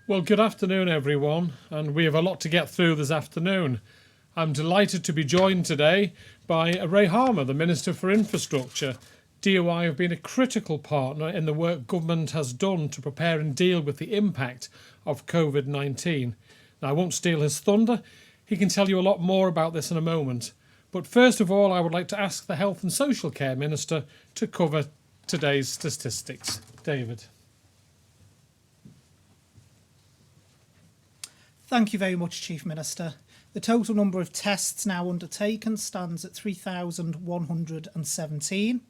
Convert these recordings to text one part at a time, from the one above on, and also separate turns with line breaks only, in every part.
Well, good afternoon, everyone, and we have a lot to get through this afternoon. I'm delighted to be joined today by Ray Harmer, the Minister for Infrastructure. DOI have been a critical partner in the work government has done to prepare and deal with the impact of COVID-19. Now, I won't steal his thunder. He can tell you a lot more about this in a moment. But first of all, I would like to ask the Health and Social Care Minister to cover today's statistics. David.
Thank you very much, Chief Minister. The total number of tests now undertaken stands at 3,117.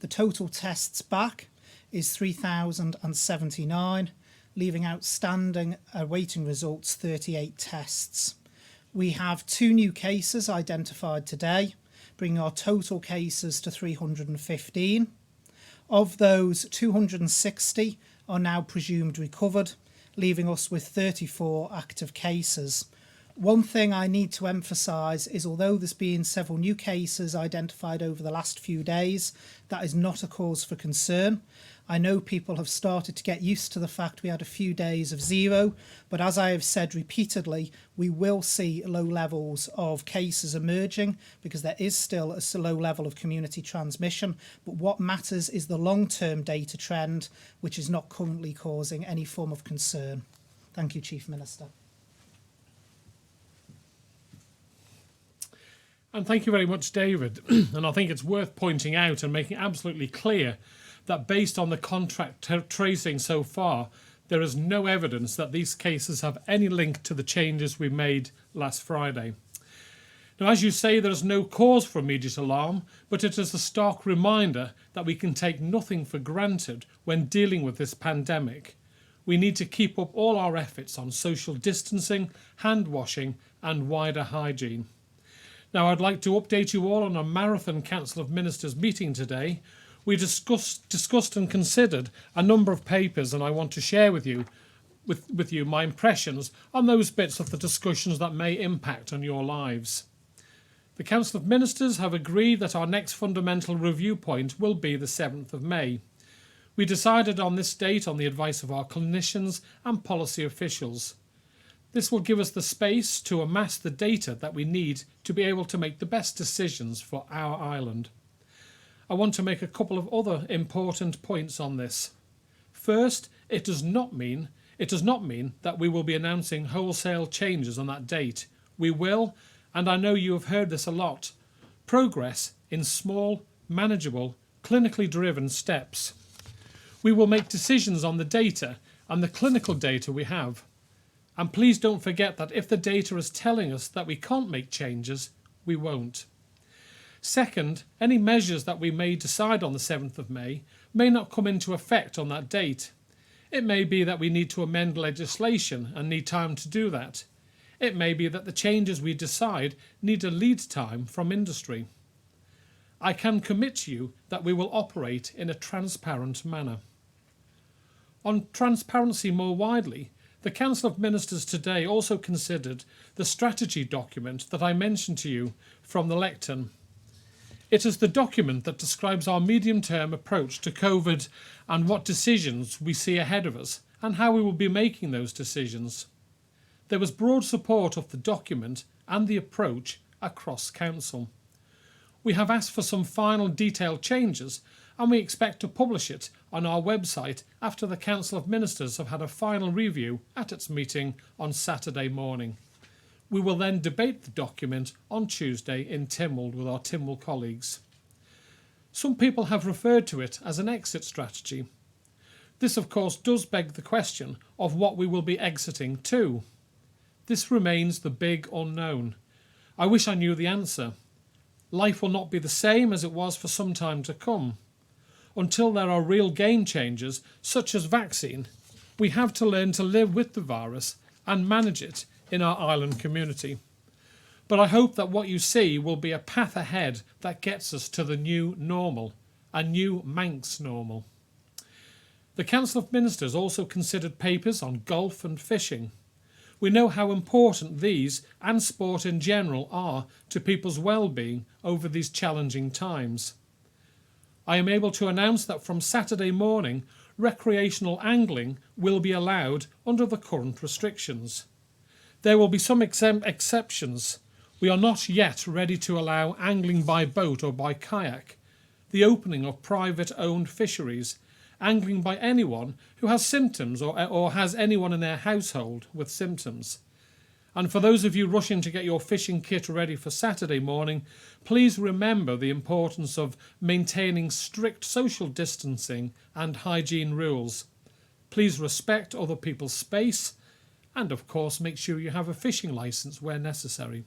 The total tests back is 3,079, leaving outstanding awaiting results 38 tests. We have 2 new cases identified today, bringing our total cases to 315. Of those, 260 are now presumed recovered, leaving us with 34 active cases. One thing I need to emphasise is although there's been several new cases identified over the last few days, that is not a cause for concern. I know people have started to get used to the fact we had a few days of zero, but as I have said repeatedly, we will see low levels of cases emerging because there is still a low level of community transmission. But what matters is the long-term data trend, which is not currently causing any form of concern. Thank you, Chief Minister.
And thank you very much, David. And I think it's worth pointing out and making absolutely clear that based on the contact tracing so far, there is no evidence that these cases have any link to the changes we made last Friday. Now, as you say, there is no cause for immediate alarm, but it is a stark reminder that we can take nothing for granted when dealing with this pandemic. We need to keep up all our efforts on social distancing, hand washing and wider hygiene. Now, I'd like to update you all on a marathon Council of Ministers meeting today. We discussed and considered a number of papers, and I want to share with you my impressions on those bits of the discussions that may impact on your lives. The Council of Ministers have agreed that our next fundamental review point will be the 7th of May. We decided on this date on the advice of our clinicians and policy officials. This will give us the space to amass the data that we need to be able to make the best decisions for our island. I want to make a couple of other important points on this. First, it does not mean that we will be announcing wholesale changes on that date. We will, and I know you have heard this a lot, progress in small, manageable, clinically driven steps. We will make decisions on the data and the clinical data we have. And please don't forget that if the data is telling us that we can't make changes, we won't. Second, any measures that we may decide on the 7th of May may not come into effect on that date. It may be that we need to amend legislation and need time to do that. It may be that the changes we decide need a lead time from industry. I can commit to you that we will operate in a transparent manner. On transparency more widely, the Council of Ministers today also considered the strategy document that I mentioned to you from the lectern. It is the document that describes our medium-term approach to COVID and what decisions we see ahead of us and how we will be making those decisions. There was broad support of the document and the approach across Council. We have asked for some final detailed changes and we expect to publish it on our website after the Council of Ministers have had a final review at its meeting on Saturday morning. We will then debate the document on Tuesday in Tynwald with our Tynwald colleagues. Some people have referred to it as an exit strategy. This, of course, does beg the question of what we will be exiting to. This remains the big unknown. I wish I knew the answer. Life will not be the same as it was for some time to come. Until there are real game changers, such as vaccine, we have to learn to live with the virus and manage it in our island community. But I hope that what you see will be a path ahead that gets us to the new normal, a new Manx normal. The Council of Ministers also considered papers on golf and fishing. We know how important these and sport in general are to people's well-being over these challenging times. I am able to announce that from Saturday morning, recreational angling will be allowed under the current restrictions. There will be some exceptions. We are not yet ready to allow angling by boat or by kayak, the opening of private-owned fisheries, angling by anyone who has symptoms or has anyone in their household with symptoms. And for those of you rushing to get your fishing kit ready for Saturday morning, please remember the importance of maintaining strict social distancing and hygiene rules. Please respect other people's space and, of course, make sure you have a fishing licence where necessary.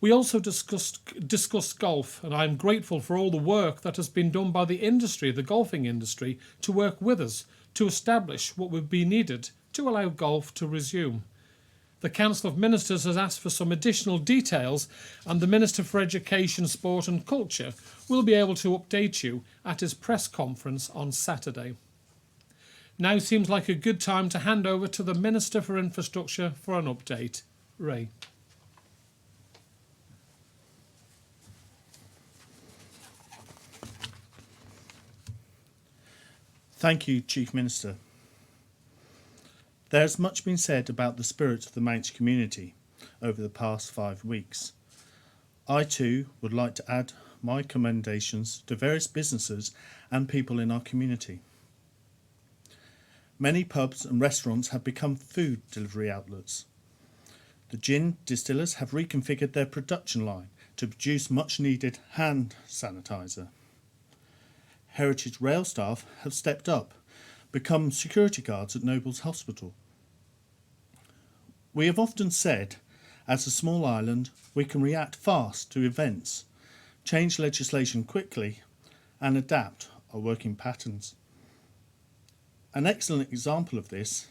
We also discussed golf, and I am grateful for all the work that has been done by the industry, the golfing industry, to work with us to establish what would be needed to allow golf to resume. The Council of Ministers has asked for some additional details, and the Minister for Education, Sport and Culture will be able to update you at his press conference on Saturday. Now seems like a good time to hand over to the Minister for Infrastructure for an update. Ray.
Thank you, Chief Minister. There has much been said about the spirit of the Manx community over the past 5 weeks. I too would like to add my commendations to various businesses and people in our community. Many pubs and restaurants have become food delivery outlets. The gin distillers have reconfigured their production line to produce much needed hand sanitizer. Heritage Rail staff have stepped up, become security guards at Nobles Hospital. We have often said, as a small island, we can react fast to events, change legislation quickly, and adapt our working patterns. An excellent example of this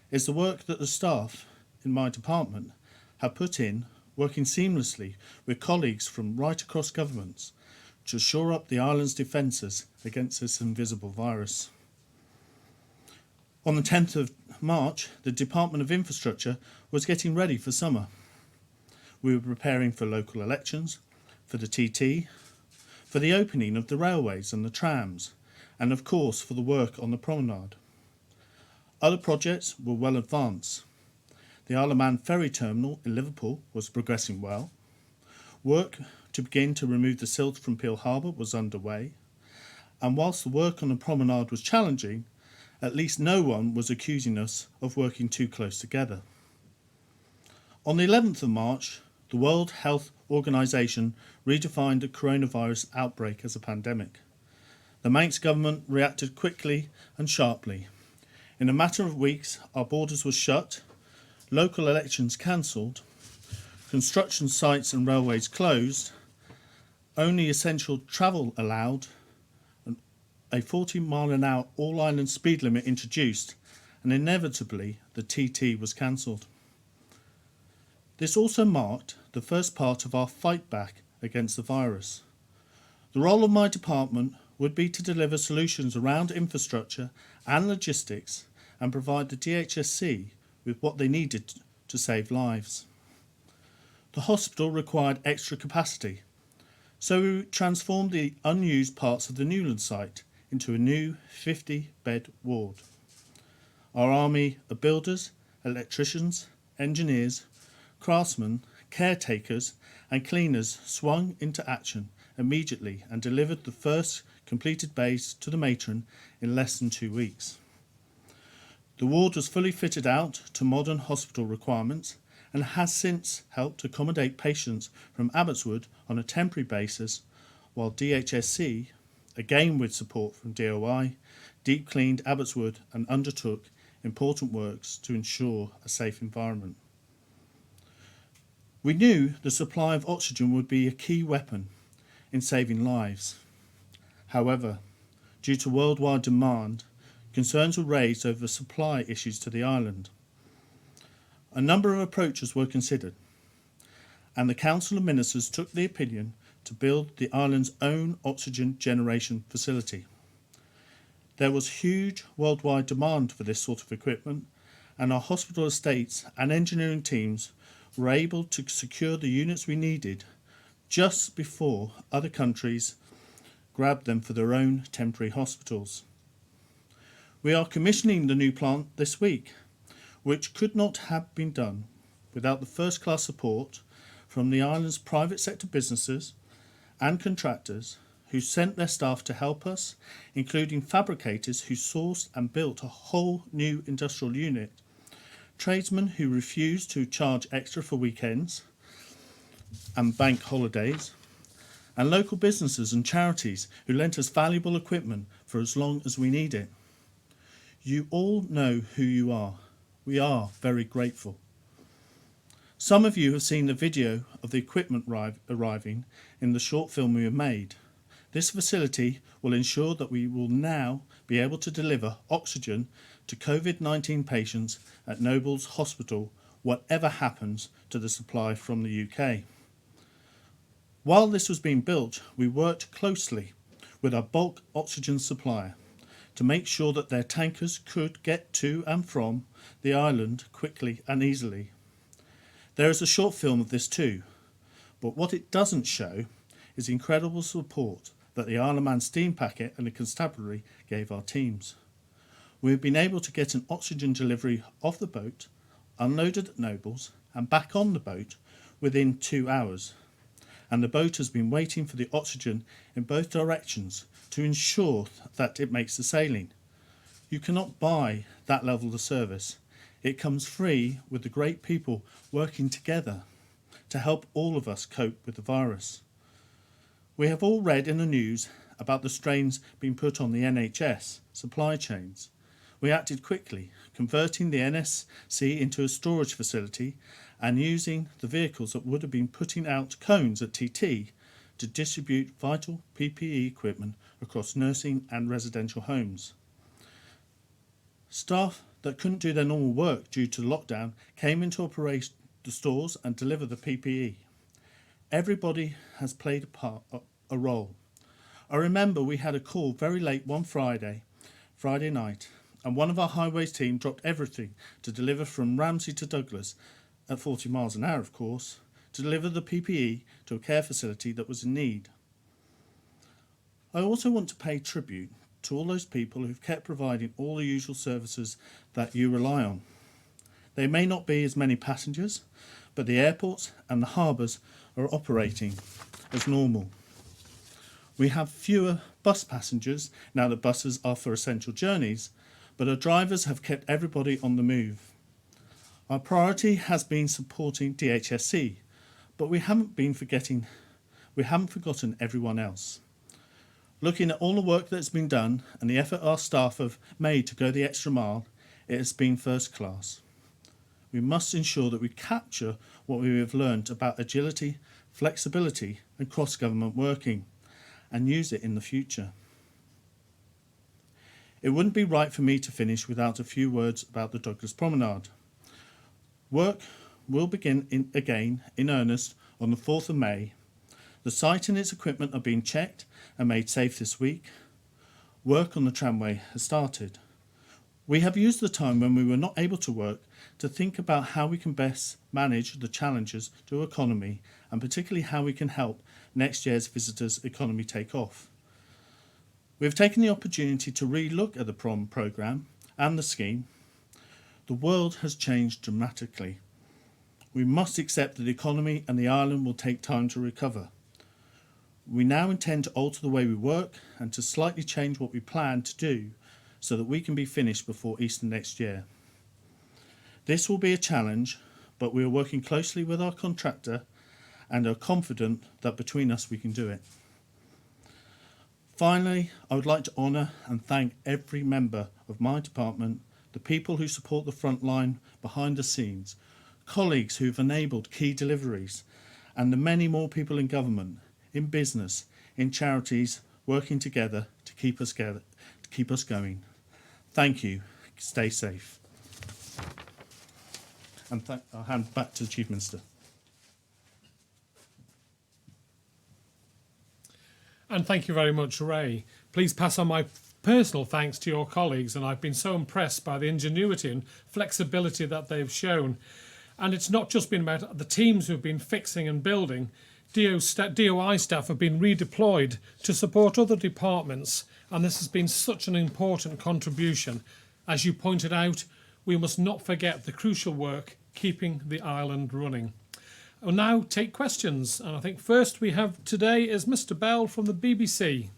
is the work that the staff in my department have put in, working seamlessly with colleagues from right across governments to shore up the island's defences against this invisible virus. On the 10th of March, the Department of Infrastructure was getting ready for summer. We were preparing for local elections, for the TT, for the opening of the railways and the trams, and of course for the work on the promenade. Other projects were well advanced. The Isle of Man ferry terminal in Liverpool was progressing well. Work to begin to remove the silt from Peel Harbour was underway, and whilst the work on the promenade was challenging, at least no one was accusing us of working too close together. On the 11th of March, the World Health Organization redefined the coronavirus outbreak as a pandemic. The Manx government reacted quickly and sharply. In a matter of weeks, our borders were shut, local elections cancelled, construction sites and railways closed, only essential travel allowed, a 40-mile-an-hour all-island speed limit introduced, and inevitably the TT was cancelled. This also marked the first part of our fight back against the virus. The role of my department would be to deliver solutions around infrastructure and logistics and provide the DHSC with what they needed to save lives. The hospital required extra capacity, so we transformed the unused parts of the Newland site into a new 50-bed ward. Our army of builders, electricians, engineers, craftsmen, caretakers and cleaners swung into action immediately and delivered the first completed base to the matron in less than 2 weeks. The ward was fully fitted out to modern hospital requirements and has since helped accommodate patients from Abbotswood on a temporary basis, while DHSC, again with support from DOI, deep cleaned Abbotswood and undertook important works to ensure a safe environment. We knew the supply of oxygen would be a key weapon in saving lives. However, due to worldwide demand, concerns were raised over supply issues to the island. A number of approaches were considered, and the Council of Ministers took the opinion to build the island's own oxygen generation facility. There was huge worldwide demand for this sort of equipment, and our hospital estates and engineering teams were able to secure the units we needed just before other countries grabbed them for their own temporary hospitals. We are commissioning the new plant this week, which could not have been done without the first-class support from the island's private sector businesses and contractors who sent their staff to help us, including fabricators who sourced and built a whole new industrial unit, tradesmen who refused to charge extra for weekends and bank holidays, and local businesses and charities who lent us valuable equipment for as long as we need it. You all know who you are. We are very grateful. Some of you have seen the video of the equipment arriving in the short film we have made. This facility will ensure that we will now be able to deliver oxygen to COVID-19 patients at Noble's Hospital, whatever happens to the supply from the UK. While this was being built, we worked closely with our bulk oxygen supplier to make sure that their tankers could get to and from the island quickly and easily. There is a short film of this too, but what it doesn't show is the incredible support that the Isle of Man steam packet and the constabulary gave our teams. We have been able to get an oxygen delivery off the boat, unloaded at Noble's and back on the boat within 2 hours. And the boat has been waiting for the oxygen in both directions to ensure that it makes the sailing. You cannot buy that level of service. It comes free with the great people working together to help all of us cope with the virus. We have all read in the news about the strains being put on the NHS supply chains. We acted quickly, converting the NSC into a storage facility and using the vehicles that would have been putting out cones at TT to distribute vital PPE equipment across nursing and residential homes. Staff that couldn't do their normal work due to lockdown came into operation the stores and delivered the PPE. Everybody has played a role. I remember we had a call very late one Friday night, and one of our highways team dropped everything to deliver from Ramsey to Douglas, at 40 miles an hour of course, to deliver the PPE to a care facility that was in need. I also want to pay tribute to all those people who've kept providing all the usual services that you rely on. There may not be as many passengers, but the airports and the harbours are operating as normal. We have fewer bus passengers now that buses are for essential journeys, but our drivers have kept everybody on the move. Our priority has been supporting DHSC, but we haven't forgotten everyone else. Looking at all the work that's been done and the effort our staff have made to go the extra mile, it has been first class. We must ensure that we capture what we have learned about agility, flexibility and cross-government working and use it in the future. It wouldn't be right for me to finish without a few words about the Douglas Promenade. Work will begin again in earnest on the 4th of May. The site and its equipment are being checked and made safe this week. Work on the tramway has started. We have used the time when we were not able to work to think about how we can best manage the challenges to our economy and particularly how we can help next year's visitors' economy take off. We have taken the opportunity to re-look at the prom programme and the scheme. The world has changed dramatically. We must accept that the economy and the island will take time to recover. We now intend to alter the way we work and to slightly change what we plan to do so that we can be finished before Easter next year. This will be a challenge, but we are working closely with our contractor and are confident that between us we can do it. Finally, I would like to honour and thank every member of my department, the people who support the front line behind the scenes, colleagues who have enabled key deliveries, and the many more people in government, in business, in charities, working together to keep us going. Thank you. Stay safe. And I'll hand back to the Chief Minister.
And thank you very much, Ray. Please pass on my personal thanks to your colleagues, and I've been so impressed by the ingenuity and flexibility that they've shown. And it's not just been about the teams who've been fixing and building. DOI staff have been redeployed to support other departments, and this has been such an important contribution. As you pointed out, we must not forget the crucial work keeping the island running. I'll now take questions, and I think first we have today is Mr. Bell from the BBC.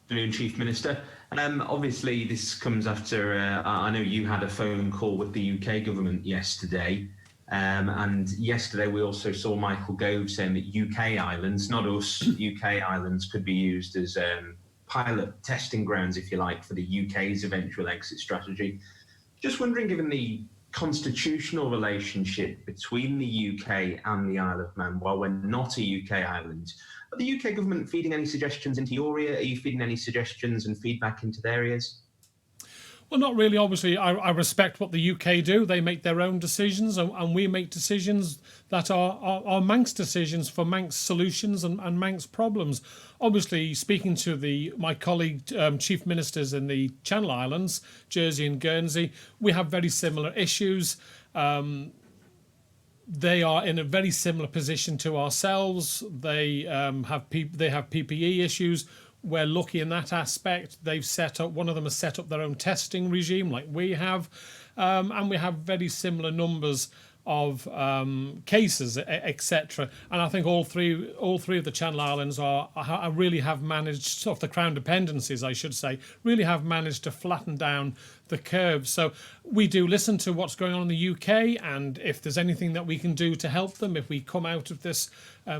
Afternoon, Chief Minister. Obviously, this comes after, I know you had a phone call with the UK government yesterday. And yesterday we also saw Michael Gove saying that UK islands, not us, UK islands could be used as pilot testing grounds, if you like, for the UK's eventual exit strategy. Just wondering, given the constitutional relationship between the UK and the Isle of Man, while we're not a UK island, are the UK government feeding any suggestions into your ear? Are you feeding any suggestions and feedback into their ears?
Well, not really. Obviously, I respect what the UK do. They make their own decisions, and we make decisions that are Manx decisions for Manx solutions and Manx problems. Obviously, speaking to my colleague chief ministers in the Channel Islands, Jersey and Guernsey, we have very similar issues. They are in a very similar position to ourselves. They have PPE issues. We're lucky in that aspect. They've set up, one of them has set up their own testing regime like we have, and we have very similar numbers of cases, etc. And I think all three of the Channel Islands are really have managed, of the Crown dependencies, I should say, really have managed to flatten down the curve. So we do listen to what's going on in the UK, and if there's anything that we can do to help them, if we come out of this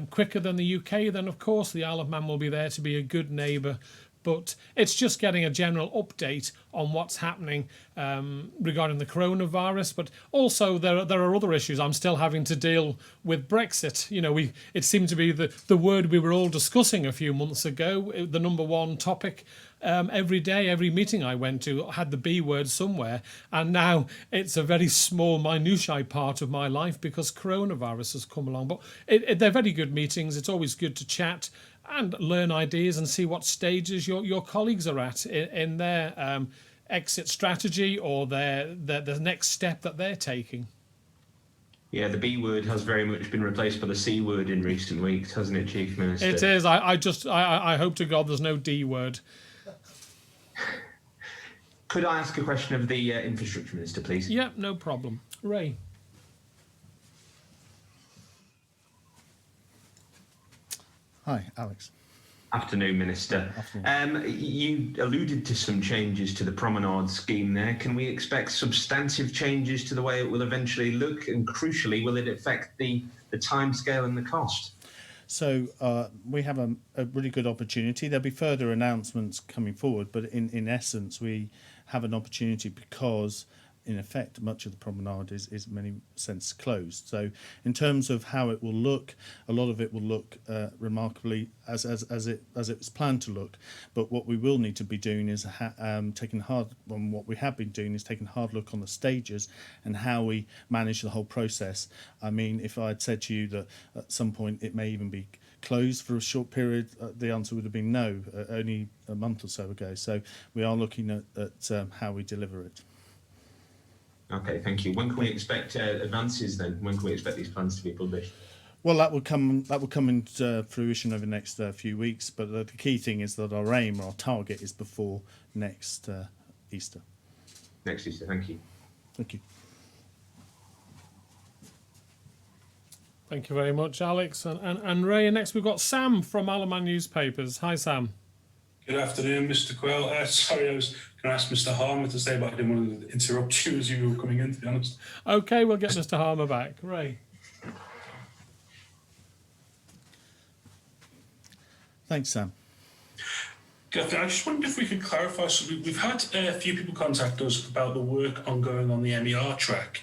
quicker than the UK, then of course the Isle of Man will be there to be a good neighbour. But it's just getting a general update on what's happening regarding the coronavirus. But also there are other issues. I'm still having to deal with Brexit. You know, it seemed to be the word we were all discussing a few months ago, the number one topic. Every day, every meeting I went to had the B word somewhere, and now it's a very small, minutiae part of my life because coronavirus has come along. But they're very good meetings. It's always good to chat and learn ideas and see what stages your colleagues are at in their exit strategy or the next step that they're taking.
Yeah, the B word has very much been replaced by the C word in recent weeks, hasn't it, Chief Minister?
It is. I hope to God there's no D word.
Could I ask a question of the Infrastructure Minister, please?
Yeah, no problem. Ray.
Hi, Alex.
Afternoon, Minister.
Afternoon.
You alluded to some changes to the promenade scheme there. Can we expect substantive changes to the way it will eventually look? And crucially, will it affect the timescale and the cost?
So we have a really good opportunity. There'll be further announcements coming forward, but in essence, we have an opportunity because, in effect, much of the promenade is in many sense closed. So in terms of how it will look, a lot of it will look remarkably as it was planned to look. But what we will need to be doing is taking hard on what we have been doing is taking a hard look on the stages and how we manage the whole process. I mean, if I had said to you that at some point it may even be closed for a short period, the answer would have been no, only a month or so ago. So we are looking at how we deliver it.
Okay, thank you. When can we expect advances then? When can we expect these plans to be published?
Well, that will come into fruition over the next few weeks. But the key thing is that our aim, our target, is before next Easter.
Next Easter, thank you.
Thank you.
Thank you very much, Alex and Ray. And next we've got Sam from Isle of Man Newspapers. Hi, Sam.
Good afternoon, Mr. Quayle. Sorry, I was going to ask Mr. Harmer to stay, but I didn't want to interrupt you as you were coming in, to be honest.
Okay, we'll get Mr. Harmer back. Ray.
Thanks, Sam.
Good. I just wondered if we could clarify something. We've had a few people contact us about the work ongoing on the MER track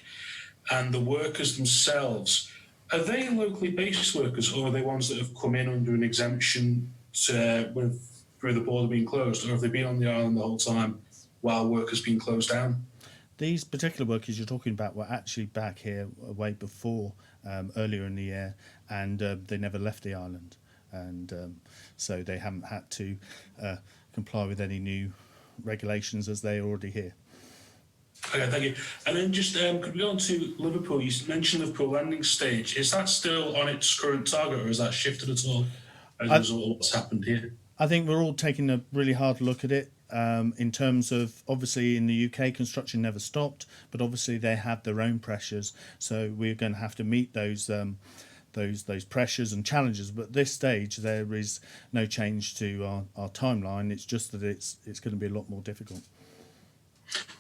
and the workers themselves. Are they locally based workers, or are they ones that have come in under an exemption through the border being closed, or have they been on the island the whole time while work has been closed down?
These particular workers you're talking about were actually back here way before, earlier in the year, and they never left the island. And so they haven't had to comply with any new regulations as they're already here.
Okay, thank you. And then just could we go on to Liverpool? You mentioned Liverpool landing stage. Is that still on its current target, or has that shifted at all as a result of what's happened here?
I think we're all taking a really hard look at it. In terms of, obviously in the UK, construction never stopped, but obviously they have their own pressures, so we're going to have to meet those pressures and challenges. But at this stage, there is no change to our timeline. It's just that it's going to be a lot more difficult.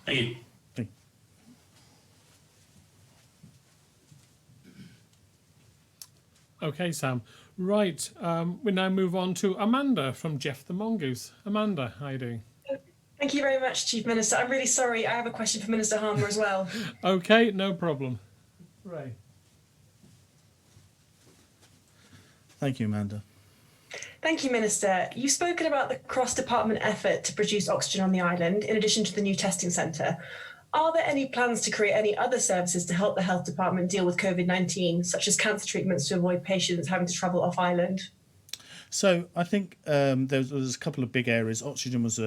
Thank you.
Okay, Sam. Right, we now move on to Amanda from Jeff the Mongoose. Amanda, how are you doing?
Thank you very much, Chief Minister. I'm really sorry. I have a question for Minister Harmer as well.
Okay, no problem. Ray.
Thank you, Amanda.
Thank you, Minister. You've spoken about the cross-department effort to produce oxygen on the island, in addition to the new testing centre. Are there any plans to create any other services to help the health department deal with COVID-19, such as cancer treatments to avoid patients having to travel off island?
So I think there's a couple of big areas. Oxygen was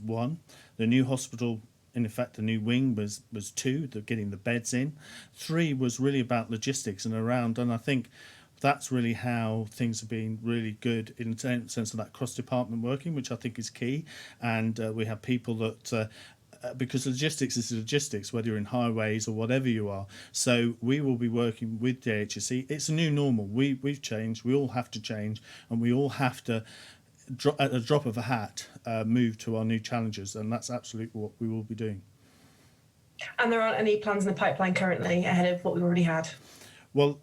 one. The new hospital, in effect, the new wing was two. Getting the beds in. 3 was really about logistics and around. And I think that's really how things have been really good in the sense of that cross-department working, which I think is key. And we have people that. Because logistics is logistics, whether you're in highways or whatever you are. So we will be working with the HSE. It's a new normal. We've changed. We all have to change, and we all have to, at a drop of a hat, move to our new challenges. And that's absolutely what we will be doing.
And there aren't any plans in the pipeline currently ahead of what we've already had?
Well,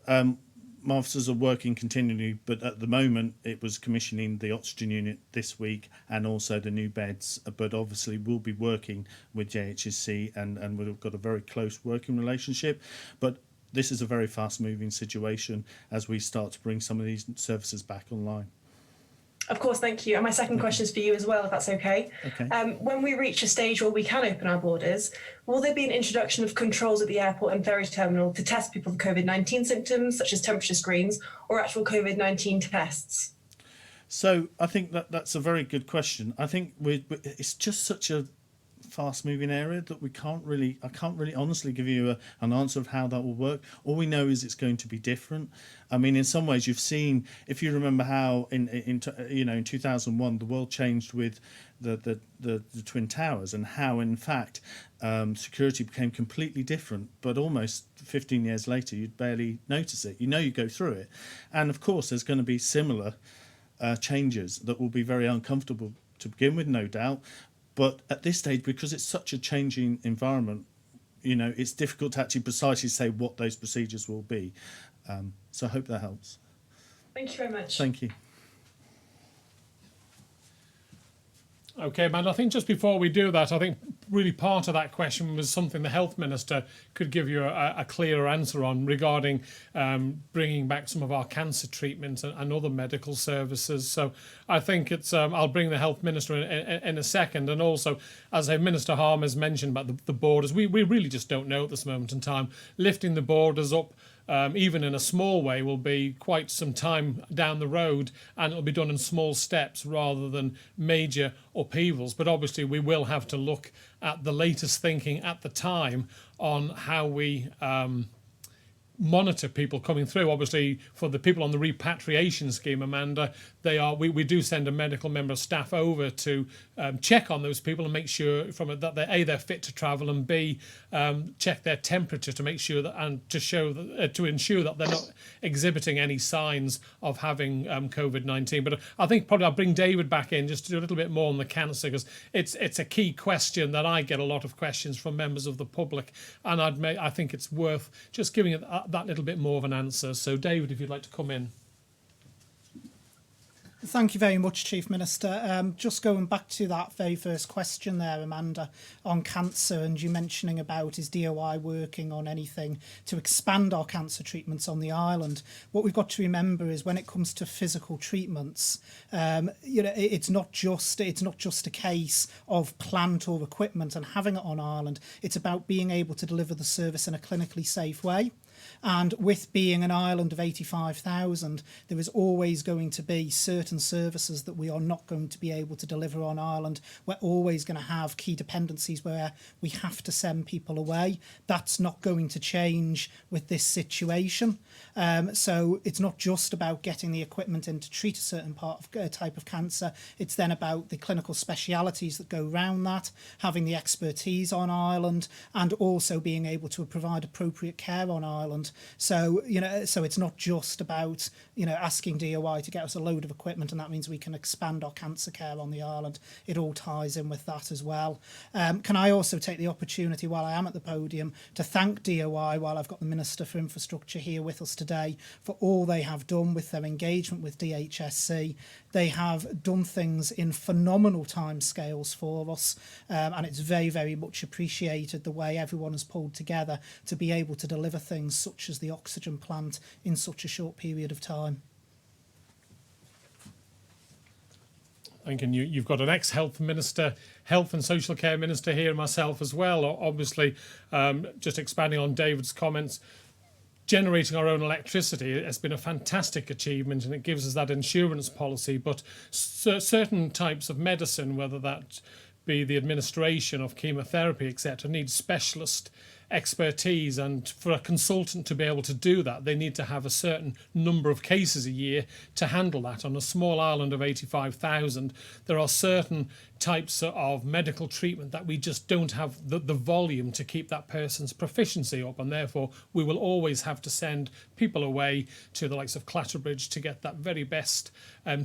my officers are working continually, but at the moment it was commissioning the oxygen unit this week and also the new beds. But obviously we'll be working with JHSC and we've got a very close working relationship. But this is a very fast moving situation as we start to bring some of these services back online.
Of course, thank you. And my second question is for you as well, if that's okay.
Okay.
When we reach a stage where we can open our borders, will there be an introduction of controls at the airport and ferry terminal to test people for COVID-19 symptoms, such as temperature screens, or actual COVID-19 tests?
So I think that's a very good question. I think it's just such a fast-moving area that I can't really honestly give you an answer of how that will work. All we know is it's going to be different. I mean, in some ways, you've seen, if you remember how in 2001 the world changed with the Twin Towers, and how in fact security became completely different. But almost 15 years later, you'd barely notice it. You go through it, and of course, there's going to be similar changes that will be very uncomfortable to begin with, no doubt. But at this stage, because it's such a changing environment, it's difficult to actually precisely say what those procedures will be. So I hope that helps.
Thank you very much.
Thank you.
Okay, man, I think just before we do that, I think really part of that question was something the Health Minister could give you a clearer answer on regarding bringing back some of our cancer treatments and other medical services. So I think it's, I'll bring the Health Minister in a second. And also, as Minister Harmer has mentioned about the borders, we really just don't know at this moment in time. Lifting the borders up, even in a small way, will be quite some time down the road, and it'll be done in small steps rather than major upheavals. But obviously we will have to look at the latest thinking at the time on how we monitor people coming through. Obviously, for the people on the repatriation scheme, Amanda, we do send a medical member of staff over to check on those people and make sure that they're fit to travel, and B, check their temperature to make sure that, and to ensure that they're not exhibiting any signs of having COVID-19. But I think probably I'll bring David back in just to do a little bit more on the cancer, because it's a key question that I get a lot of questions from members of the public, and I think it's worth just giving it that little bit more of an answer. So David, if you'd like to come in.
Thank you very much, Chief Minister. Just going back to that very first question there, Amanda, on cancer, and you mentioning about is DOI working on anything to expand our cancer treatments on the island. What we've got to remember is when it comes to physical treatments, it's not just a case of plant or equipment and having it on Ireland. It's about being able to deliver the service in a clinically safe way. And with being an island of 85,000, there is always going to be certain services that we are not going to be able to deliver on Ireland. We're always going to have key dependencies where we have to send people away. That's not going to change with this situation. So it's not just about getting the equipment in to treat a certain type of cancer. It's then about the clinical specialities that go around that, having the expertise on Ireland, and also being able to provide appropriate care on Ireland. So, so it's not just about, asking DOI to get us a load of equipment and that means we can expand our cancer care on the island. It all ties in with that as well. Can I also take the opportunity while I am at the podium to thank DOI while I've got the Minister for Infrastructure here with us today for all they have done with their engagement with DHSC. They have done things in phenomenal timescales for us, and it's very, very much appreciated the way everyone has pulled together to be able to deliver things such as the oxygen plant in such a short period of time.
Thinking you've got an ex-health minister, health and social care minister here, myself as well. Obviously, just expanding on David's comments, generating our own electricity has been a fantastic achievement, and it gives us that insurance policy. But certain types of medicine, whether that be the administration of chemotherapy, etc., needs specialist expertise, and for a consultant to be able to do that, they need to have a certain number of cases a year to handle that. On a small island of 85,000, there are certain types of medical treatment that we just don't have the volume to keep that person's proficiency up, and therefore we will always have to send people away to the likes of Clatterbridge to get that very best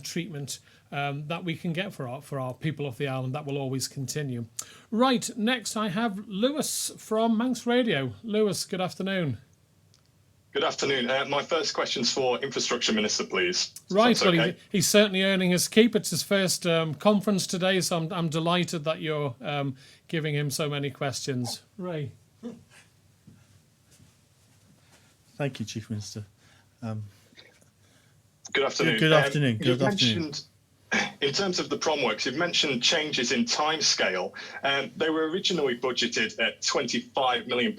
treatment that we can get for our people of the island. That will always continue. Right, next I have Lewis from Manx Radio. Lewis, good afternoon.
Good afternoon. My first question's for Infrastructure Minister, please.
Right, well,
okay.
he's certainly earning his keep. It's his first conference today, so I'm delighted that you're giving him so many questions. Ray.
Thank you, Chief Minister.
Good afternoon.
Good afternoon.
You've mentioned, in terms of the prom works, you've mentioned changes in timescale. They were originally budgeted at £25 million.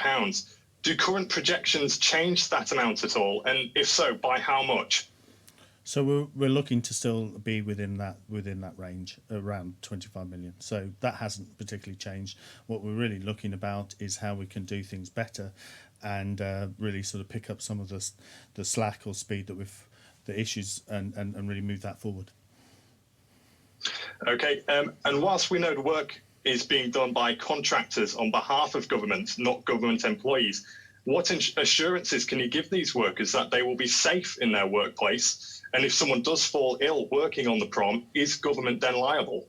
Do current projections change that amount at all? And if so, by how much?
So we're looking to still be within that range, around 25 million. So that hasn't particularly changed. What we're really looking about is how we can do things better, and really sort of pick up some of the slack or speed that the issues, and really move that forward.
Okay. And whilst we know the work is being done by contractors on behalf of government, not government employees, what assurances can you give these workers that they will be safe in their workplace? And if someone does fall ill working on the prom, is government then liable?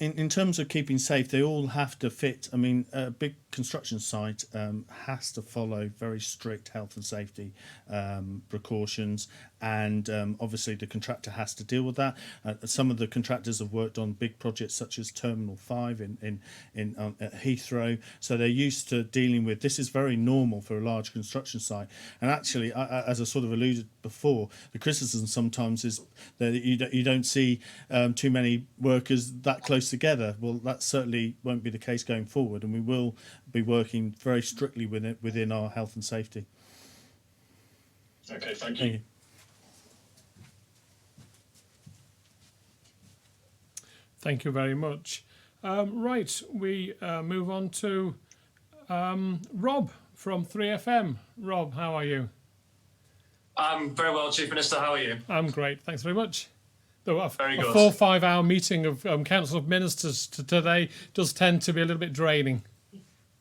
In terms of keeping safe, they all have to fit. I mean, a big construction site has to follow very strict health and safety precautions, and obviously the contractor has to deal with that. Some of the contractors have worked on big projects such as Terminal 5 at Heathrow, so they're used to dealing with this. Is very normal for a large construction site. And actually, as I sort of alluded before, the criticism sometimes is that you don't see too many workers that close together. Well, that certainly won't be the case going forward, and we will be working very strictly within our health and safety.
Okay, thank you.
Thank you.
Thank you very much. Right, we move on to Rob from 3FM. Rob, how are you?
I'm very well, Chief Minister. How are you?
I'm great, thanks very much. Though a
Very good.
4 or 5 hour meeting of Council of Ministers today does tend to be a little bit draining.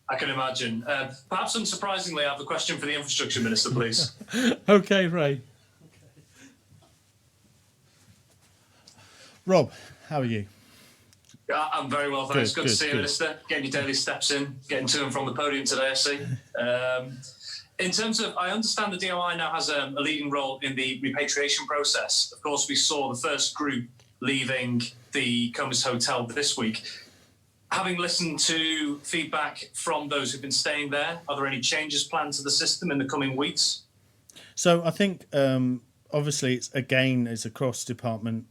I can imagine. Perhaps unsurprisingly, I have a question for the Infrastructure Minister, please.
Okay, Ray.
Rob, how are you?
I'm very well, thanks. Good to see you,
good.
Minister. Getting your daily steps in, getting to and from the podium today, I see. In terms of, I understand the DOI now has a leading role in the repatriation process. Of course, we saw the first group leaving the Comas Hotel this week. Having listened to feedback from those who've been staying there, are there any changes planned to the system in the coming weeks?
So I think obviously it's a cross-department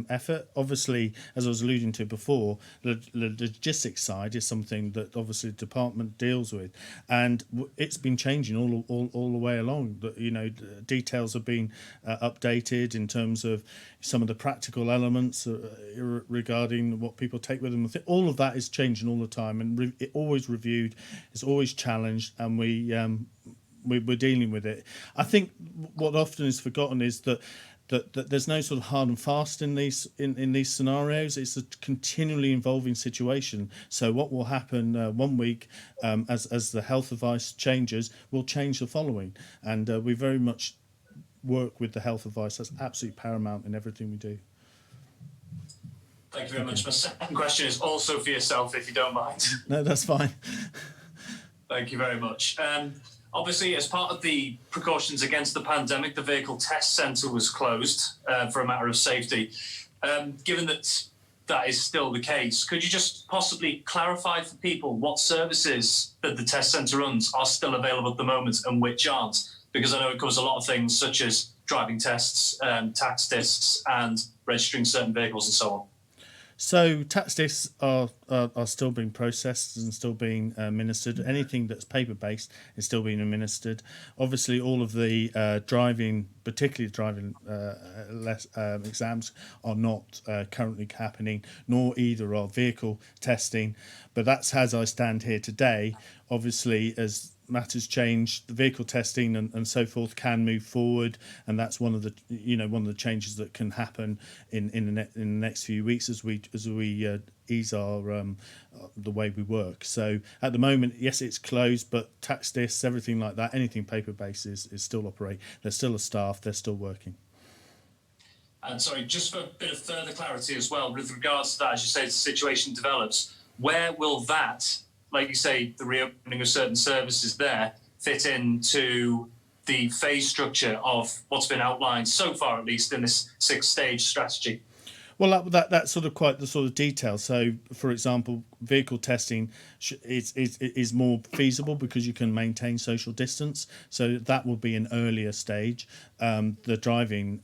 effort. Obviously, as I was alluding to before, the logistics side is something that obviously the department deals with, and it's been changing all the way along. Details have been updated in terms of some of the practical elements regarding what people take with them. All of that is changing all the time, and it always reviewed, it's always challenged, and we're dealing with it. I think what often is forgotten is that there's no sort of hard and fast in these scenarios. It's a continually evolving situation. So what will happen 1 week as the health advice changes will change the following, and we very much work with the health advice. That's absolutely paramount in everything we do.
Thank you very much. My second question is also for yourself, if you don't mind.
No, that's fine.
Thank you very much. Obviously, as part of the precautions against the pandemic, the vehicle test centre was closed for a matter of safety. Given that is still the case, could you just possibly clarify for people what services that the test centre runs are still available at the moment and which aren't? Because I know it covers a lot of things such as driving tests, tax discs, and registering certain vehicles and so on.
So tax discs are still being processed and still being administered. Anything that's paper-based is still being administered. Obviously, all of the particularly driving exams are not currently happening, nor either are vehicle testing. But that's as I stand here today. Obviously, as matters change, the vehicle testing and so forth can move forward, and that's one of the changes that can happen in the next few weeks as we ease our the way we work. So at the moment, yes, it's closed, but tax discs, everything like that, anything paper based is still operating. There's still a staff, they're still working.
And sorry, just for a bit of further clarity as well, with regards to that, as you say, the situation develops, where will that, like you say, the reopening of certain services there, fit into the phase structure of what's been outlined so far, at least in this 6-stage strategy?
Well, that's sort of quite the sort of detail. So, for example, vehicle testing is more feasible because you can maintain social distance. So that will be an earlier stage. The driving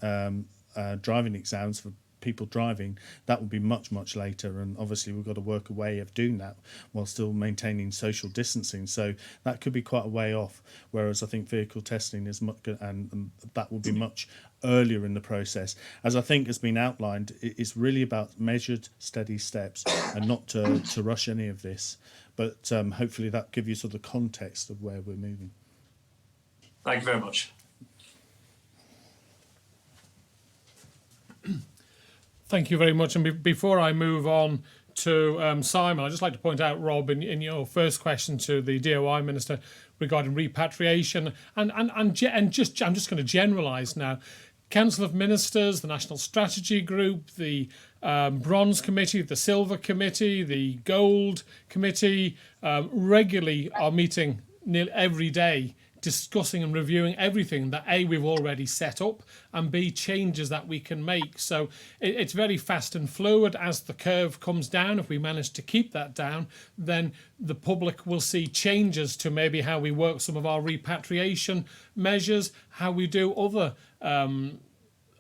exams for people driving, that will be much later, and obviously we've got to work a way of doing that while still maintaining social distancing, so that could be quite a way off, whereas I think vehicle testing is much, and that will be much earlier in the process. As I think has been outlined, it's really about measured steady steps and not to rush any of this, but hopefully that gives you sort of context of where we're moving.
Thank you very much.
Thank you very much. And before I move on to Simon, I'd just like to point out, Rob, in your first question to the DOI Minister regarding repatriation, I'm just going to generalise now. Council of Ministers, the National Strategy Group, the Bronze Committee, the Silver Committee, the Gold Committee regularly are meeting nearly every day, discussing and reviewing everything that A, we've already set up, and B, changes that we can make. So it's very fast and fluid. As the curve comes down, if we manage to keep that down, then the public will see changes to maybe how we work some of our repatriation measures, how we do other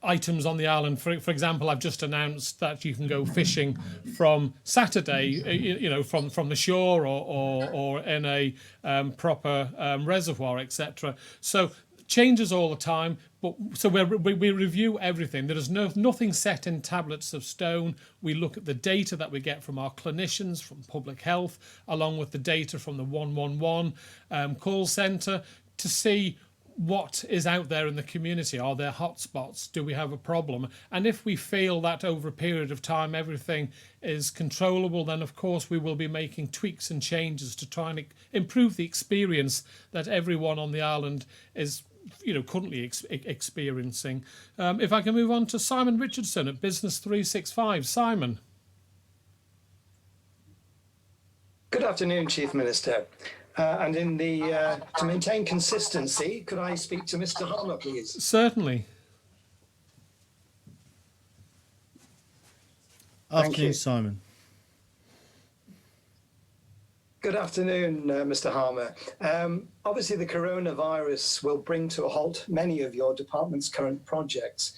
items on the island. For example, I've just announced that you can go fishing from Saturday, from the shore or in a proper reservoir, etc. So changes all the time, but so we review everything. There is nothing set in tablets of stone. We look at the data that we get from our clinicians, from public health, along with the data from the 111 call centre to see what is out there in the community. Are there hotspots? Do we have a problem? And if we feel that over a period of time everything is controllable, then of course we will be making tweaks and changes to try and improve the experience that everyone on the island is currently experiencing. If I can move on to Simon Richardson at Business 365. Simon.
Good afternoon, Chief Minister. And to maintain consistency, could I speak to Mr. Harmer, please?
Certainly.
Afternoon, Simon.
Good afternoon, Mr. Harmer. Obviously, the coronavirus will bring to a halt many of your department's current projects.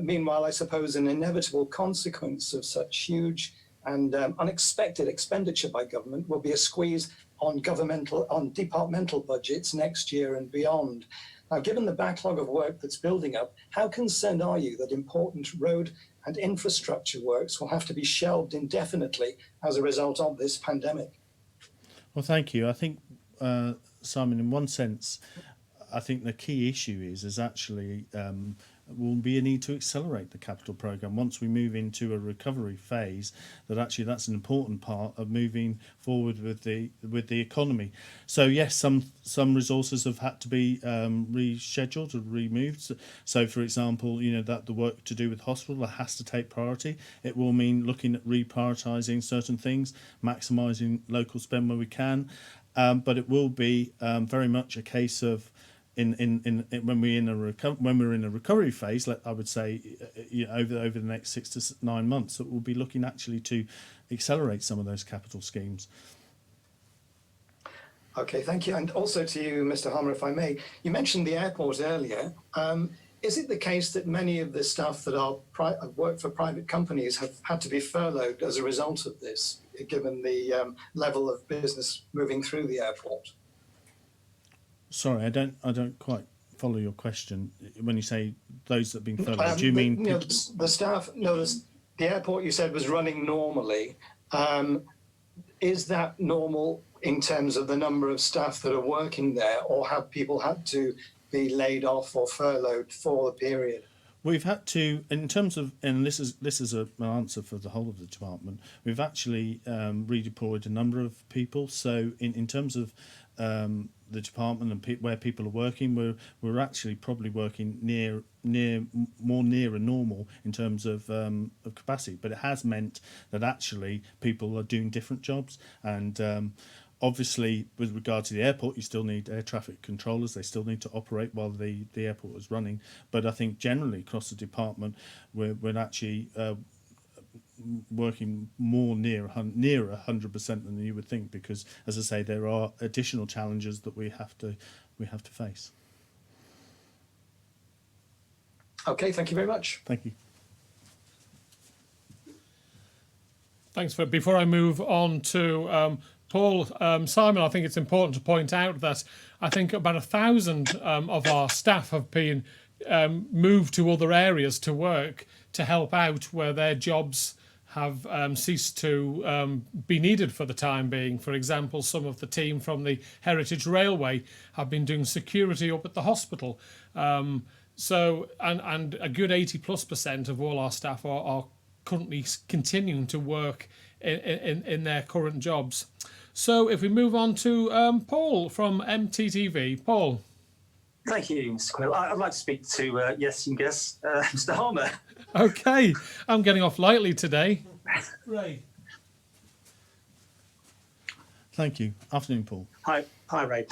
Meanwhile, I suppose an inevitable consequence of such huge and unexpected expenditure by government will be a squeeze on departmental budgets next year and beyond. Now, given the backlog of work that's building up, how concerned are you that important road and infrastructure works will have to be shelved indefinitely as a result of this pandemic?
Well, thank you. I think, Simon, in one sense, I think the key issue is actually will be a need to accelerate the capital programme once we move into a recovery phase. That's an important part of moving forward with the economy. So yes, some resources have had to be rescheduled or removed. So for example, that the work to do with hospital has to take priority. It will mean looking at reprioritising certain things, maximising local spend where we can, but it will be very much a case of when we're in a recovery phase, I would say, over the next 6 to 9 months, that we'll be looking actually to accelerate some of those capital schemes.
Okay, thank you. And also to you, Mr. Harmer, if I may, you mentioned the airport earlier. Is it the case that many of the staff that work for private companies have had to be furloughed as a result of this, given the level of business moving through the airport?
Sorry, I don't quite follow your question. When you say those that have been furloughed, do you mean
the staff? No, the airport you said was running normally. Is that normal in terms of the number of staff that are working there, or have people had to be laid off or furloughed for the period?
We've had to, in terms of, and this is an answer for the whole of the department. We've actually redeployed a number of people. So in terms of the department and where people are working, we're actually probably working more near a normal in terms of capacity. But it has meant that actually people are doing different jobs, and obviously with regard to the airport, you still need air traffic controllers. They still need to operate while the airport is running. But I think generally across the department, we're actually working more nearer 100% than you would think, because, as I say, there are additional challenges that we have to face.
Okay, thank you very much.
Thank you.
Thanks for. Before I move on to Paul, Simon, I think it's important to point out that I think about 1,000 of our staff have been moved to other areas to work to help out where their jobs have ceased to be needed for the time being. For example, some of the team from the Heritage Railway have been doing security up at the hospital. So a good 80+% of all our staff are currently continuing to work in their current jobs. So if we move on to Paul from MTTV. Paul.
Thank you, Mr. Quayle. I'd like to speak to, yes, you guess, Mr. Harmer.
Okay, I'm getting off lightly today. Ray.
Thank you. Afternoon, Paul.
Hi, Ray.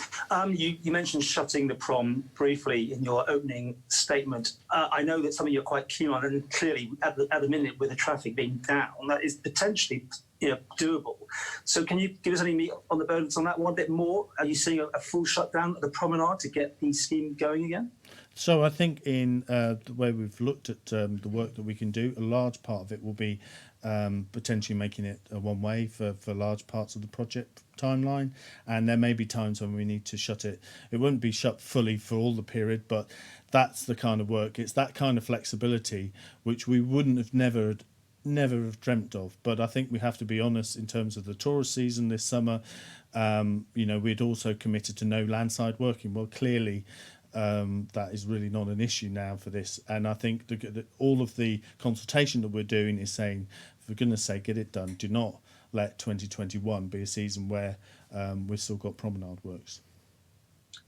You mentioned shutting the prom briefly in your opening statement. I know that's something you're quite keen on, and clearly at the minute with the traffic being down, that is potentially doable. So can you give us any meat on the bones on that one bit more? Are you seeing a full shutdown at the promenade to get the scheme going again?
So I think in the way we've looked at the work that we can do, a large part of it will be potentially making it a one-way for large parts of the project timeline, and there may be times when we need to shut it. It won't be shut fully for all the period, but that's the kind of work. It's that kind of flexibility which we wouldn't have never have dreamt of. But I think we have to be honest in terms of the tourist season this summer. We'd also committed to no landside working. Well, clearly that is really not an issue now for this, and I think all of the consultation that we're doing is saying, for goodness sake, get it done. Do not let 2021 be a season where we've still got promenade works.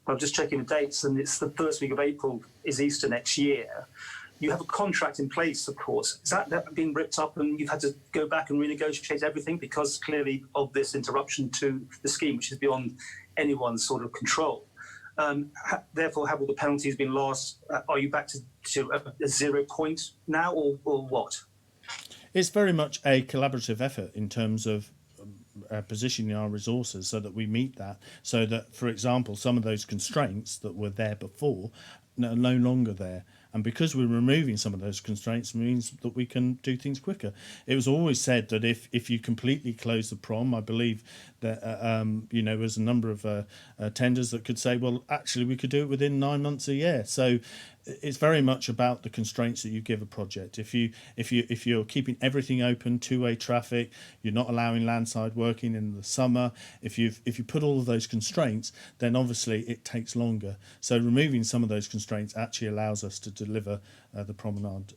I'm just checking the dates, and it's the first week of April is Easter next year. You have a contract in place, of course. Is that been ripped up and you've had to go back and renegotiate everything because clearly of this interruption to the scheme, which is beyond anyone's sort of control? Therefore, have all the penalties been lost? Are you back to a 0 point now, or what?
It's very much a collaborative effort in terms of positioning our resources so that we meet that, so that, for example, some of those constraints that were there before are no longer there. And because we're removing some of those constraints means that we can do things quicker. It was always said that if you completely close the prom, I believe that there's a number of tenders that could say, well, actually we could do it within 9 months, a year. So it's very much about the constraints that you give a project. If you're keeping everything open, two-way traffic, you're not allowing landside working in the summer. If you put all of those constraints, then obviously it takes longer. So removing some of those constraints actually allows us to deliver the promenade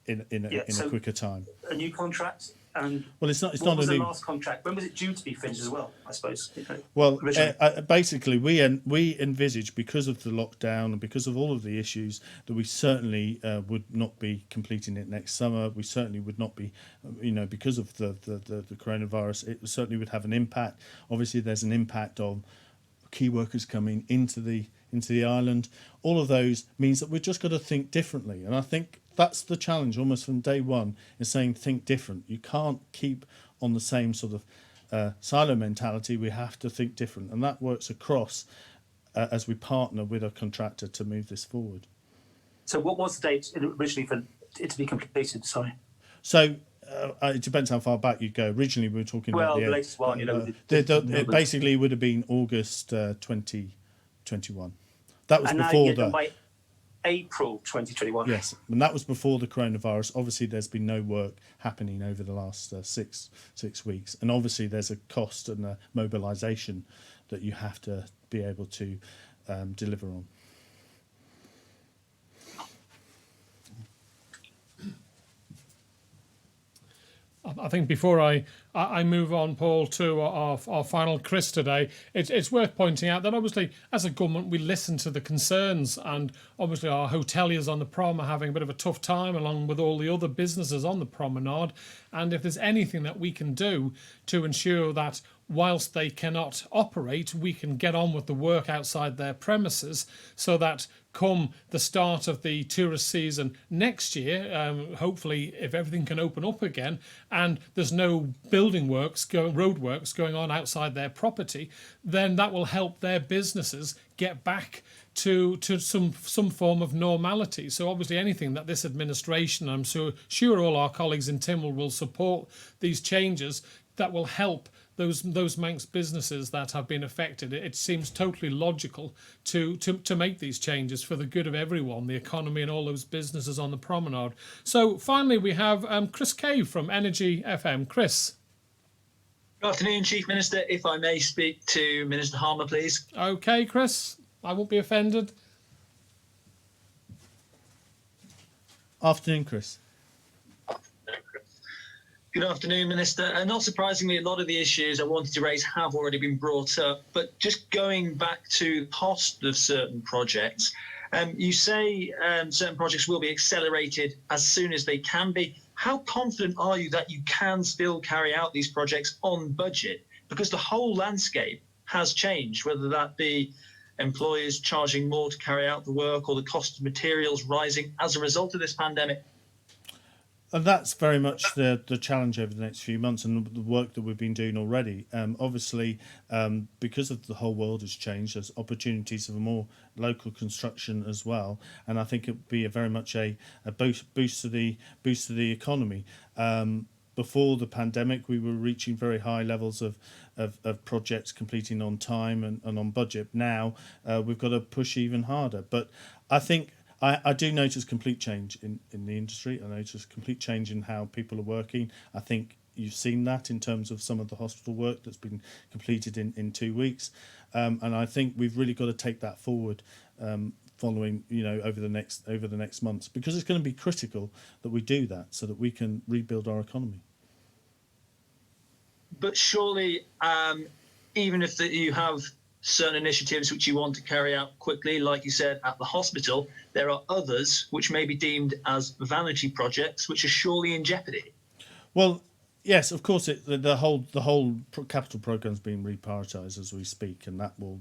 in a quicker time.
A new contract. And
well, it's not
what was
a
the
new
last contract? When was it due to be finished as well? I suppose.
Well, basically, we envisage, because of the lockdown and because of all of the issues, that we certainly would not be completing it next summer. We certainly would not be, because of the coronavirus, it certainly would have an impact. Obviously, there's an impact on key workers coming into the island. All of those means that we've just got to think differently, and I think that's the challenge almost from day one, is saying think different. You can't keep on the same sort of silo mentality. We have to think different, and that works across as we partner with a contractor to move this forward.
So what was the date originally for it to be completed? Sorry.
So it depends how far back you go. Originally we were talking about
the latest one,
it basically would have been August 2021. That was
and
before
now by April 2021.
Yes, and that was before the coronavirus. Obviously, there's been no work happening over the last six weeks, and obviously there's a cost and a mobilisation that you have to be able to deliver on.
I think before I move on, Paul, to our final Chris today, it's worth pointing out that obviously as a government we listen to the concerns, and obviously our hoteliers on the prom are having a bit of a tough time along with all the other businesses on the promenade, and if there's anything that we can do to ensure that whilst they cannot operate, we can get on with the work outside their premises, so that come the start of the tourist season next year, hopefully if everything can open up again and there's no road works going on outside their property, then that will help their businesses get back to some form of normality. So obviously anything that this administration, I'm sure all our colleagues in Tynwald will support these changes that will help those Manx businesses that have been affected. It seems totally logical to make these changes for the good of everyone, the economy and all those businesses on the promenade. So finally we have Chris Cave from Energy FM. Chris.
Good afternoon, Chief Minister. If I may speak to Minister Harmer, please.
Okay, Chris. I won't be offended.
Afternoon, Chris.
Good afternoon, Minister. Not surprisingly, a lot of the issues I wanted to raise have already been brought up, but just going back to the cost of certain projects, you say certain projects will be accelerated as soon as they can be. How confident are you that you can still carry out these projects on budget? Because the whole landscape has changed, whether that be employers charging more to carry out the work or the cost of materials rising as a result of this pandemic.
And that's very much the challenge over the next few months, and the work that we've been doing already. Obviously, because of the whole world has changed, there's opportunities for more local construction as well. And I think it would be very much a boost to the economy. Before the pandemic, we were reaching very high levels of projects completing on time and on budget. Now we've got to push even harder. But I think I do notice complete change in the industry. I notice complete change in how people are working. I think you've seen that in terms of some of the hospital work that's been completed in 2 weeks. And I think we've really got to take that forward following, over the next months, because it's going to be critical that we do that so that we can rebuild our economy.
But surely, even if you have certain initiatives which you want to carry out quickly, like you said, at the hospital, there are others which may be deemed as vanity projects, which are surely in jeopardy.
Well, Yes, of course. The whole capital programme is being reprioritised as we speak, and that will,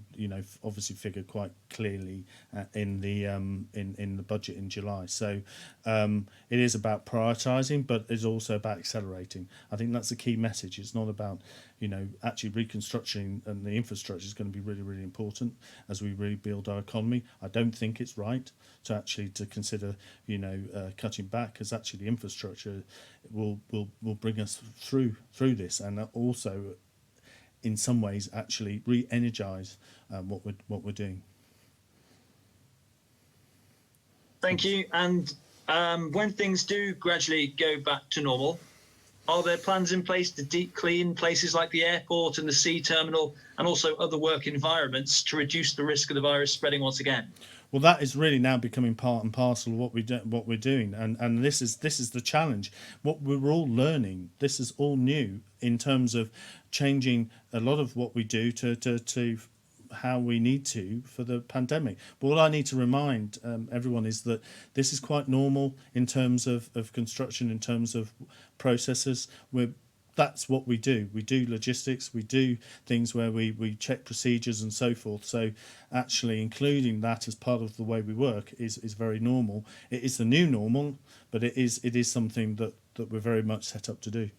obviously figure quite clearly in the budget in July. So it is about prioritising, but it's also about accelerating. I think that's the key message. It's not about actually reconstructing, and the infrastructure is going to be really, really important as we rebuild our economy. I don't think it's right to consider cutting back, because actually the infrastructure will bring us through this, and also in some ways actually re-energize what we're doing.
Thank you. And when things do gradually go back to normal, are there plans in place to deep clean places like the airport and the sea terminal, and also other work environments, to reduce the risk of the virus spreading once again?
Well, that is really now becoming part and parcel of what we're doing, and this is the challenge. What we're all learning, this is all new in terms of changing a lot of what we do to how we need to for the pandemic. But what I need to remind everyone is that this is quite normal in terms of construction, in terms of processes. That's what we do. We do logistics, we do things where we check procedures and so forth. So actually including that as part of the way we work is very normal. It is the new normal, but it is something that we're very much set up to do.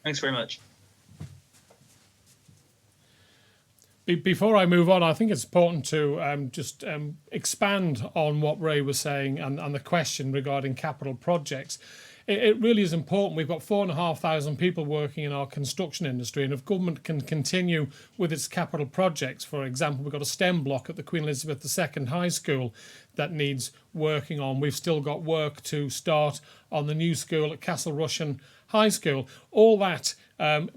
Thanks very much.
Before I move on, I think it's important to just expand on what Ray was saying and the question regarding capital projects. It really is important. We've got 4,500 people working in our construction industry, and if government can continue with its capital projects, for example, we've got a STEM block at the Queen Elizabeth II High School that needs working on. We've still got work to start on the new school at Castle Rushen High School. All that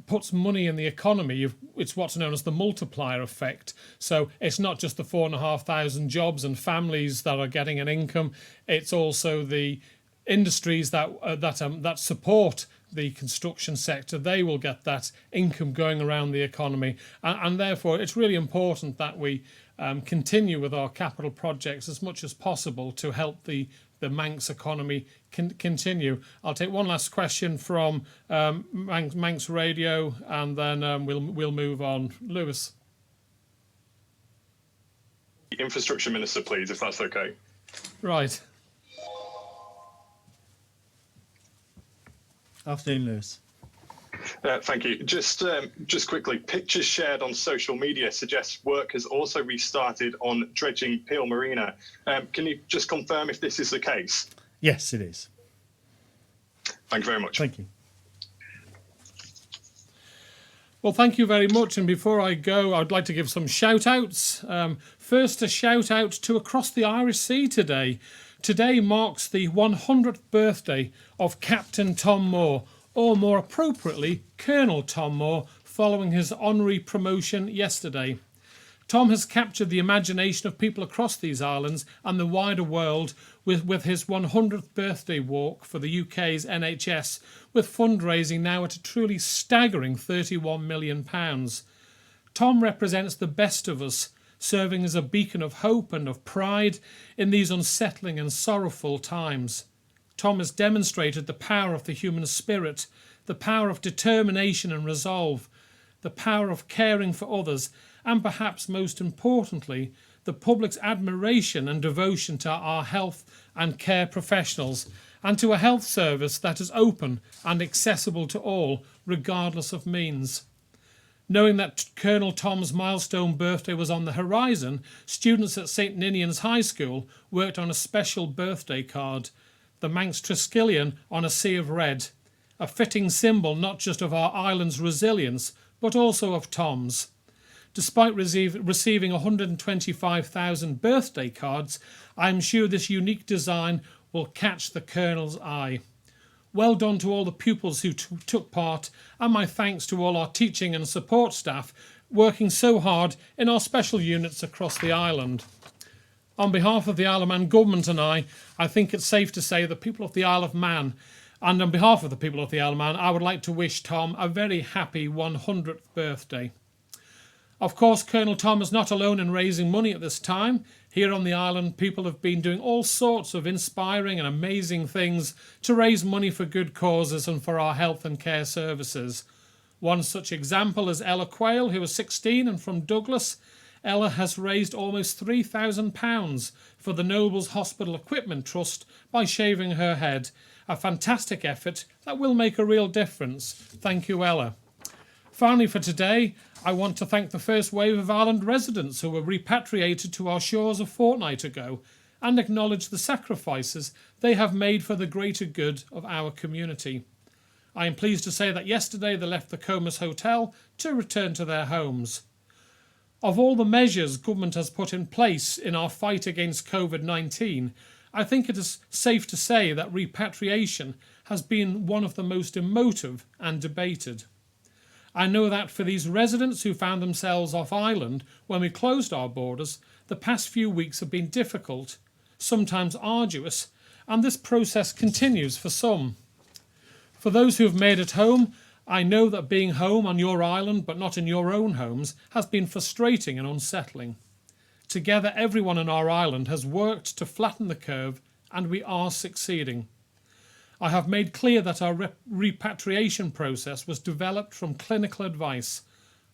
puts money in the economy. It's what's known as the multiplier effect. So it's not just the 4,500 jobs and families that are getting an income. It's also the industries that support the construction sector. They will get that income going around the economy, and therefore it's really important that we continue with our capital projects as much as possible to help the Manx economy continue. I'll take one last question from Manx Radio, and then we'll move on. Lewis.
Infrastructure Minister, please, if that's okay.
Right.
Afternoon, Lewis.
Thank you. Just quickly, pictures shared on social media suggest work has also restarted on dredging Peel Marina. Can you just confirm if this is the case?
Yes, it is.
Thank you very much.
Thank you.
Well, thank you very much. And before I go, I'd like to give some shout-outs. First, a shout-out to Across the Irish Sea today. Today marks the 100th birthday of Captain Tom Moore, or more appropriately, Colonel Tom Moore, following his honorary promotion yesterday. Tom has captured the imagination of people across these islands and the wider world with his 100th birthday walk for the UK's NHS, with fundraising now at a truly staggering £31 million. Tom represents the best of us, serving as a beacon of hope and of pride in these unsettling and sorrowful times. Tom has demonstrated the power of the human spirit, the power of determination and resolve, the power of caring for others, and perhaps most importantly, the public's admiration and devotion to our health and care professionals, and to a health service that is open and accessible to all, regardless of means. Knowing that Colonel Tom's milestone birthday was on the horizon, students at St Ninian's High School worked on a special birthday card, the Manx Triskelion on a sea of red, a fitting symbol not just of our island's resilience, but also of Tom's. Despite receiving 125,000 birthday cards, I am sure this unique design will catch the Colonel's eye. Well done to all the pupils who took part, and my thanks to all our teaching and support staff working so hard in our special units across the island. On behalf of the Isle of Man Government and I think it's safe to say the people of the Isle of Man, and on behalf of the people of the Isle of Man, I would like to wish Tom a very happy 100th birthday. Of course, Colonel Tom is not alone in raising money at this time. Here on the island, people have been doing all sorts of inspiring and amazing things to raise money for good causes and for our health and care services. One such example is Ella Quayle, who is 16 and from Douglas. Ella has raised almost £3,000 for the Nobles Hospital Equipment Trust by shaving her head. A fantastic effort that will make a real difference. Thank you, Ella. Finally, for today, I want to thank the first wave of Ireland residents who were repatriated to our shores a fortnight ago and acknowledge the sacrifices they have made for the greater good of our community. I am pleased to say that yesterday they left the Comus Hotel to return to their homes. Of all the measures government has put in place in our fight against COVID-19, I think it is safe to say that repatriation has been one of the most emotive and debated. I know that for these residents who found themselves off island when we closed our borders, the past few weeks have been difficult, sometimes arduous, and this process continues for some. For those who have made it home, I know that being home on your island but not in your own homes has been frustrating and unsettling. Together, everyone on our island has worked to flatten the curve, and we are succeeding. I have made clear that our repatriation process was developed from clinical advice.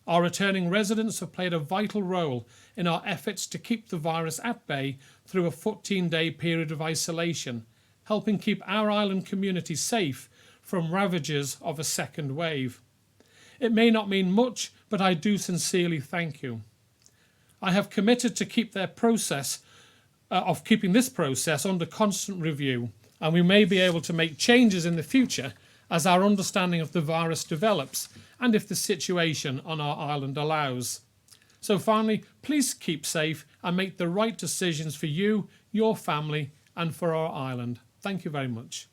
Our returning residents have played a vital role in our efforts to keep the virus at bay through a 14-day period of isolation, helping keep our island community safe from ravages of a second wave. It may not mean much, but I do sincerely thank you. I have committed to keep their process of keeping this process under constant review, and we may be able to make changes in the future as our understanding of the virus develops and if the situation on our island allows. So finally, please keep safe and make the right decisions for you, your family, and for our island. Thank you very much.